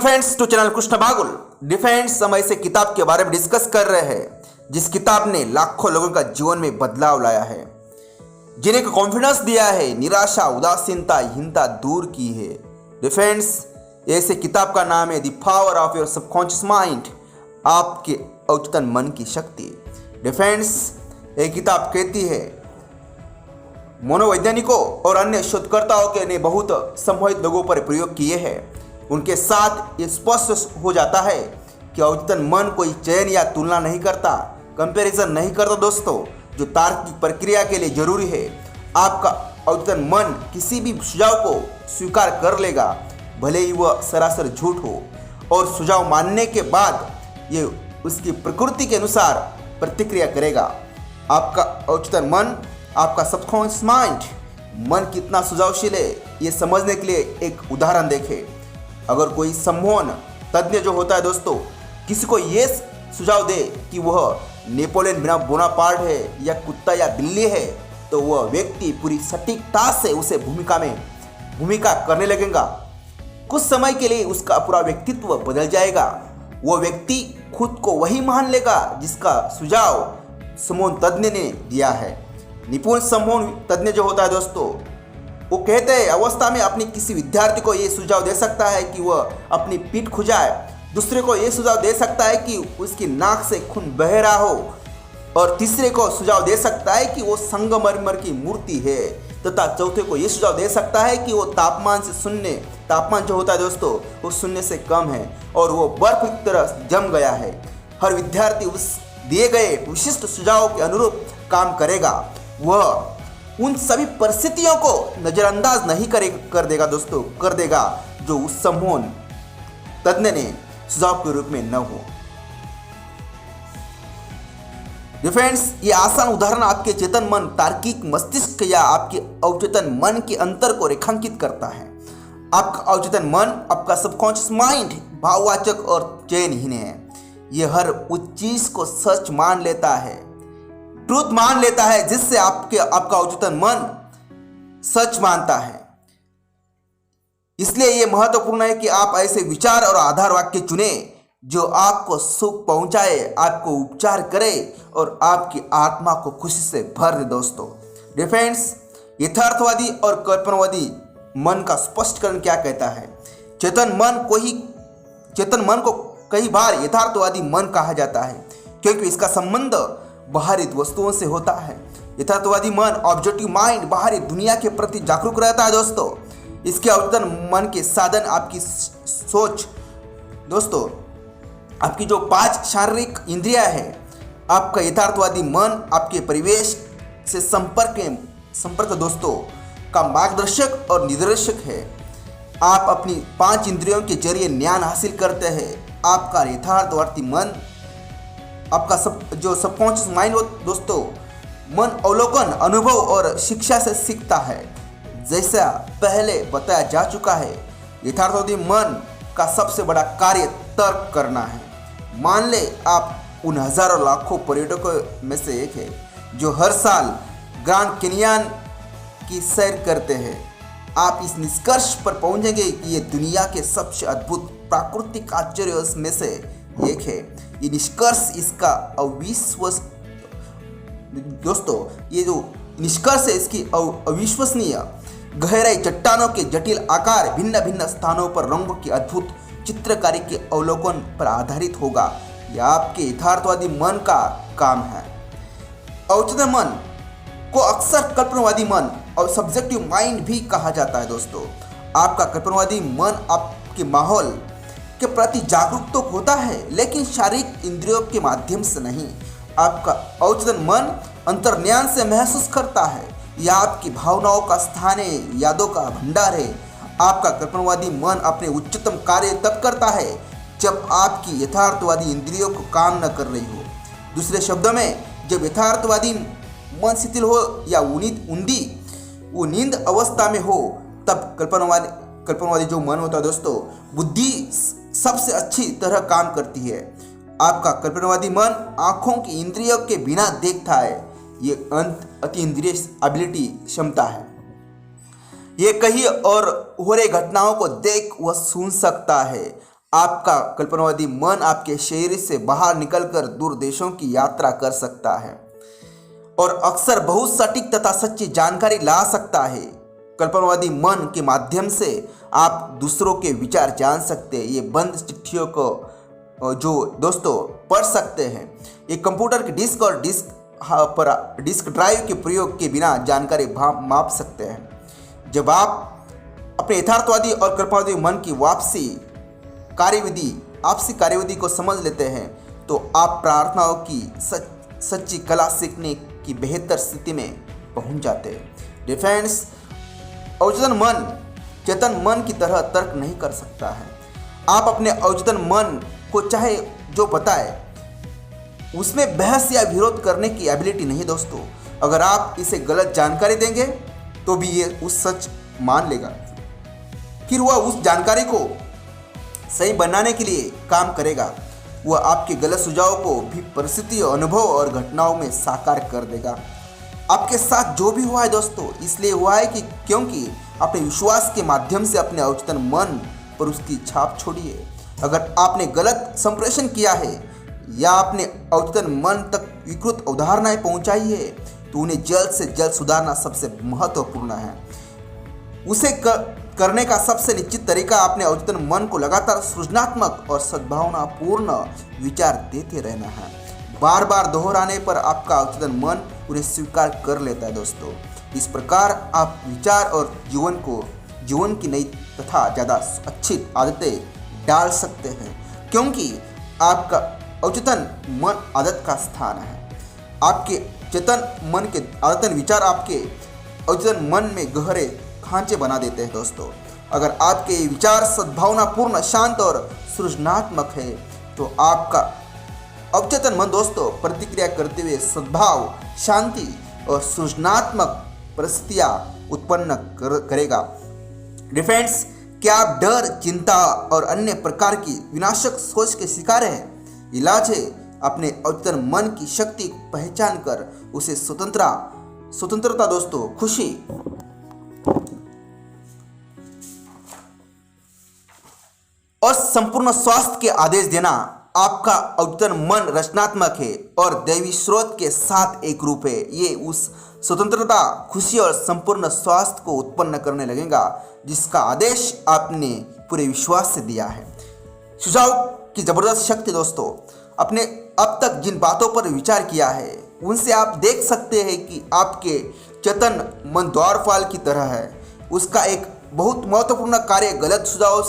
Friends to channel Krishna Bagul defence समय से किताब के बारे में डिस्कस कर रहे हैं, जिस किताब ने लाखों लोगों का जीवन में बदलाव लाया है, जिन्हें कॉन्फिडेंस दिया है, निराशा उदासीनता हीनता दूर की है। डिफेंस ऐसे किताब का नाम है the power of your subconscious mind, आपके अवचेतन मन की शक्ति। डिफेंस ये किताब कहती है मनोवैज्ञानिकों और अन्य शोधकर्ताओं के ने बहुत संभावित लोगों पर प्रयोग किए हैं। उनके साथ ये स्पष्ट हो जाता है कि अवचेतन मन कोई चयन या तुलना नहीं करता, कंपैरिजन नहीं करता दोस्तों, जो तार्किक प्रक्रिया के लिए जरूरी है। आपका अवचेतन मन किसी भी सुझाव को स्वीकार कर लेगा, भले ही वह सरासर झूठ हो, और सुझाव मानने के बाद ये उसकी प्रकृति के अनुसार प्रतिक्रिया करेगा। आपका अवचेतन मन, आपका सबकॉन्शियस माइंड मन कितना सुझावशील है, ये समझने के लिए एक उदाहरण देखें। अगर कोई सम्मोहन तज्ञ जो होता है दोस्तों, किसी को ये सुझाव दे कि वह नेपोलियन बोनापार्ट है या कुत्ता या बिल्ली है, तो वह व्यक्ति पूरी सटीकता से उसे भूमिका करने लगेगा। कुछ समय के लिए उसका पूरा व्यक्तित्व बदल जाएगा। वह व्यक्ति खुद को वही मान लेगा जिसका सुझाव सम्मोहन तज्ञ ने दिया है। निपुण सम्मोहन तज्ञ जो होता है दोस्तों, वो कहते हैं अवस्था में अपनी किसी विद्यार्थी को ये सुझाव दे सकता है कि वह अपनी पीठ खुजाए, दूसरे को ये सुझाव दे सकता है कि उसकी नाक से खून बह रहा हो, और तीसरे को सुझाव दे सकता है कि वो संगमरमर की मूर्ति है, तथा चौथे को ये सुझाव दे सकता है कि वो तापमान जो होता है दोस्तों वो शून्य से कम है और वो बर्फ की तरह जम गया है। हर विद्यार्थी उस दिए गए विशिष्ट सुझाव के अनुरूप काम करेगा। वह उन सभी परिस्थितियों को नजरअंदाज नहीं कर देगा दोस्तों, कर देगा जो उस सम्मोहन तज्ञ ने सुझाव के रूप में न हो। फ्रेंड्स, ये आसान उदाहरण आपके चेतन मन, तार्किक मस्तिष्क या आपके अवचेतन मन के अंतर को रेखांकित करता है। आपका अवचेतन मन, आपका सबकॉन्शियस माइंड भाववाचक और चयनहीन है। यह हर उस चीज को सच मान लेता है, ट्रूथ मान लेता है, जिससे आपका अवचेतन मन सच मानता है। इसलिए यह महत्वपूर्ण है कि आप ऐसे विचार और आधार वाक्य चुने जो आपको सुख पहुंचाए, आपको उपचार करे और आपकी आत्मा को खुशी से भर दे दोस्तों। डिफेंस यथार्थवादी और कल्पनावादी मन का स्पष्टीकरण क्या कहता है। चेतन मन को कई बार यथार्थवादी मन कहा जाता है, क्योंकि इसका संबंध बाहरी वस्तुओं से होता है। यथार्थवादी मन, ऑब्जेक्टिव माइंड, बाहरी दुनिया के प्रति जागरूक रहता है दोस्तों। इसके अवचेतन मन के साधन आपकी सोच दोस्तों, आपकी जो 5 शारीरिक इंद्रियां हैं। आपका यथार्थवादी मन आपके परिवेश से संपर्क दोस्तों का मार्गदर्शक और निर्देशक है। आप अपनी 5 इंद्रियों के जरिए ज्ञान हासिल करते हैं। आपका यथार्थवादी मन, आपका जो सबकॉन्शियस माइंड हो दोस्तों, मन अवलोकन, अनुभव और शिक्षा से सीखता है। जैसा पहले बताया जा चुका है, यथार्थवादी मन का सबसे बड़ा कार्य तर्क करना है। मान ले आप उन हजारों लाखों पर्यटकों में से एक है जो हर साल ग्रैंड कैनियन की सैर करते हैं। आप इस निष्कर्ष पर पहुंचेंगे कि ये दुनिया के सबसे अद्भुत प्राकृतिक आश्चर्यों में से एक है। ये निष्कर्ष इसका दोस्तों, ये जो निष्कर्ष है इसकी अविश्वसनीय गहराई, चट्टानों के जटिल आकार, भिन्न भिन्न स्थानों पर रंगों की अद्भुत चित्रकारी के अवलोकन पर आधारित होगा। यह आपके यथार्थवादी मन का काम है। अवचेतन मन को अक्सर कल्पनावादी मन और सब्जेक्टिव माइंड भी कहा जाता है दोस्तों। आपका कल्पनावादी मन आपके माहौल के प्रति जागरूक तो होता है, लेकिन शारीरिक इंद्रियों के माध्यम से नहीं। आपका अवचेतन मन अंतर्ज्ञान से महसूस करता है। यह आपकी भावनाओं का स्थान है, यादों का भंडार है। आपका कल्पनावादी मन अपने उच्चतम कार्य तब करता है जब आपकी यथार्थवादी इंद्रियों को काम न कर रही हो। दूसरे शब्दों में, जब यथार्थवादी मन शिथिल हो या वो नींद अवस्था में हो, तब कल्पनावादी जो मन होता है दोस्तों, बुद्धि सबसे अच्छी तरह काम करती है। आपका कल्पनावादी मन आंखों की इंद्रियों के बिना देखता है। ये अतीन्द्रिय एबिलिटी क्षमता है। ये कहीं और हो रही घटनाओं को देख वह सुन सकता है। आपका कल्पनावादी मन आपके शरीर से बाहर निकलकर दूर देशों की यात्रा कर सकता है और अक्सर बहुत सटीक तथा सच्ची जानकारी ला सकता है। कल्पनावादी मन के माध्यम से आप दूसरों के विचार जान सकते हैं। ये बंद चिट्ठियों को जो दोस्तों पढ़ सकते हैं। ये कंप्यूटर की डिस्क और डिस्क ड्राइव के प्रयोग के बिना जानकारी माप सकते हैं। जब आप अपने यथार्थवादी और कल्पनावादी मन की आपसी कार्यविधि को समझ लेते हैं तो आप प्रार्थनाओं की सच्ची कला सीखने की बेहतर स्थिति में पहुंच जाते हैं। डिफेंस अवचेतन मन चेतन मन की तरह तर्क नहीं कर सकता है। आप अपने अवचेतन मन को चाहे जो बताए उसमें बहस या विरोध करने की एबिलिटी नहीं दोस्तों। अगर आप इसे गलत जानकारी देंगे तो भी ये उस सच मान लेगा, फिर वह उस जानकारी को सही बनाने के लिए काम करेगा। वह आपके गलत सुझाव को भी परिस्थिति, अनुभव और घटनाओं में साकार कर देगा। आपके साथ जो भी हुआ है दोस्तों इसलिए हुआ है कि क्योंकि अपने विश्वास के माध्यम से अपने अवचेतन मन पर उसकी छाप छोड़ी है। अगर आपने गलत संप्रेषण किया है या अपने अवचेतन मन तक विकृत अवधारणाएं पहुंचाई है तो उन्हें जल्द से जल्द सुधारना सबसे महत्वपूर्ण है। उसे करने का सबसे निश्चित तरीका अपने अवचेतन मन को लगातार सृजनात्मक और सद्भावनापूर्ण विचार देते रहना है। बार बार दोहराने पर आपका अवचेतन मन उन्हें स्वीकार कर लेता है दोस्तों। इस प्रकार आप विचार और जीवन की नई तथा ज़्यादा अच्छी आदतें डाल सकते हैं, क्योंकि आपका अवचेतन मन आदत का स्थान है। आपके चेतन मन के आदतन विचार आपके अवचेतन मन में गहरे खांचे बना देते हैं दोस्तों। अगर आपके विचार सद्भावनापूर्ण, शांत और सृजनात्मक है तो आपका अवचेतन मन दोस्तों प्रतिक्रिया करते हुए सद्भाव, शांति और सृजनात्मक परिस्थितियां उत्पन्न करेगा। डिफेंस, क्या आप डर, चिंता और अन्य प्रकार की विनाशक सोच के शिकार हैं? इलाज है अपने अवचेतन मन की शक्ति पहचान कर उसे स्वतंत्रता दोस्तों, खुशी और संपूर्ण स्वास्थ्य के आदेश देना। आपका अवचेतन मन रचनात्मक है और दैवी स्रोत के साथ एक रूप है। ये उस स्वतंत्रता, खुशी और संपूर्ण स्वास्थ्य को उत्पन्न करने लगेगा जिसका आदेश आपने पूरे विश्वास से दिया है। सुझाव की जबरदस्त शक्ति दोस्तों, आपने अब तक जिन बातों पर विचार किया है उनसे आप देख सकते हैं कि आपके चेतन मन द्वारपाल की तरह है। उसका एक बहुत महत्वपूर्ण कार्य गलत सुझावों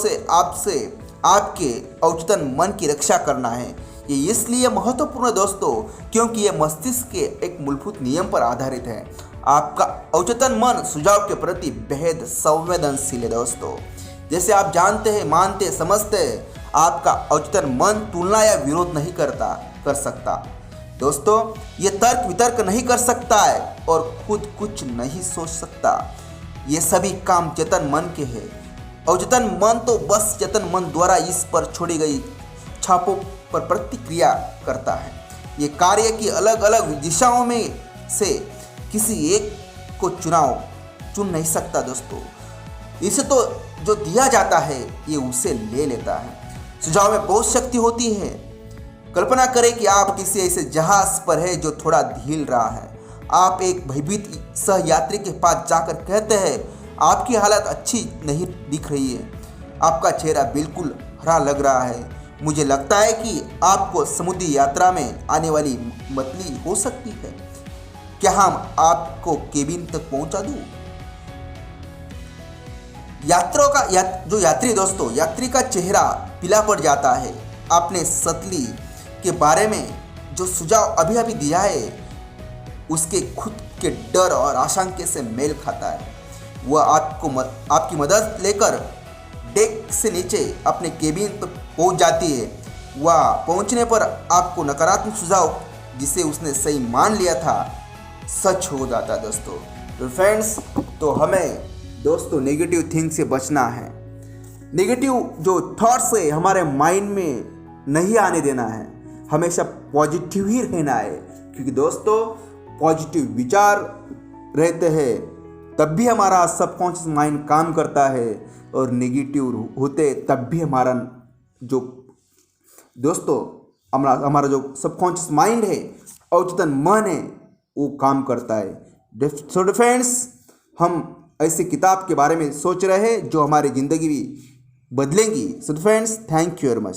से आपके अवचेतन मन की रक्षा करना है। ये इसलिए महत्वपूर्ण दोस्तों क्योंकि ये मस्तिष्क के एक मूलभूत नियम पर आधारित है। आपका अवचेतन मन सुझाव के प्रति बेहद संवेदनशील है दोस्तों। जैसे आप जानते हैं, मानते, समझते हैं, आपका अवचेतन मन तुलना या विरोध नहीं कर सकता दोस्तों। ये तर्क वितर्क नहीं कर सकता है और खुद कुछ नहीं सोच सकता। ये सभी काम चेतन मन के हैं। अवचेतन मन तो बस चेतन मन द्वारा इस पर छोड़ी गई छापों पर प्रतिक्रिया करता है। ये कार्य की अलग अलग दिशाओं में से किसी एक को चुन नहीं सकता दोस्तों। इसे तो जो दिया जाता है ये उसे ले लेता है। सुझाव में बहुत शक्ति होती है। कल्पना करें कि आप किसी ऐसे जहाज पर है जो थोड़ा हिल रहा है। आप एक भयभीत सह यात्री के पास जाकर कहते हैं, आपकी हालत अच्छी नहीं दिख रही है, आपका चेहरा बिल्कुल हरा लग रहा है, मुझे लगता है कि आपको समुद्री यात्रा में आने वाली मतली हो सकती है, क्या हम आपको केबिन तक पहुंचा दूं? यात्री का चेहरा पीला पड़ जाता है। आपने सतली के बारे में जो सुझाव अभी अभी दिया है उसके खुद के डर और आशंका से मेल खाता है। वह आपकी मदद लेकर डेक से नीचे अपने केबिन पर पहुंच जाती है। वह पहुंचने पर आपको नकारात्मक सुझाव जिसे उसने सही मान लिया था सच हो जाता है दोस्तों। तो फ्रेंड्स, तो हमें दोस्तों नेगेटिव थिंग से बचना है। नेगेटिव जो थॉट्स है हमारे माइंड में नहीं आने देना है। हमेशा पॉजिटिव ही रहना है, क्योंकि दोस्तों पॉजिटिव विचार रहते हैं तब भी हमारा सबकॉन्शियस माइंड काम करता है, और नेगेटिव होते तब भी हमारा जो दोस्तों हमारा जो सबकॉन्शियस माइंड है, अवचेतन मन है, वो काम करता है। सो फ्रेंड्स, हम ऐसी किताब के बारे में सोच रहे हैं जो हमारी ज़िंदगी भी बदलेंगी। So friends, thank you very much.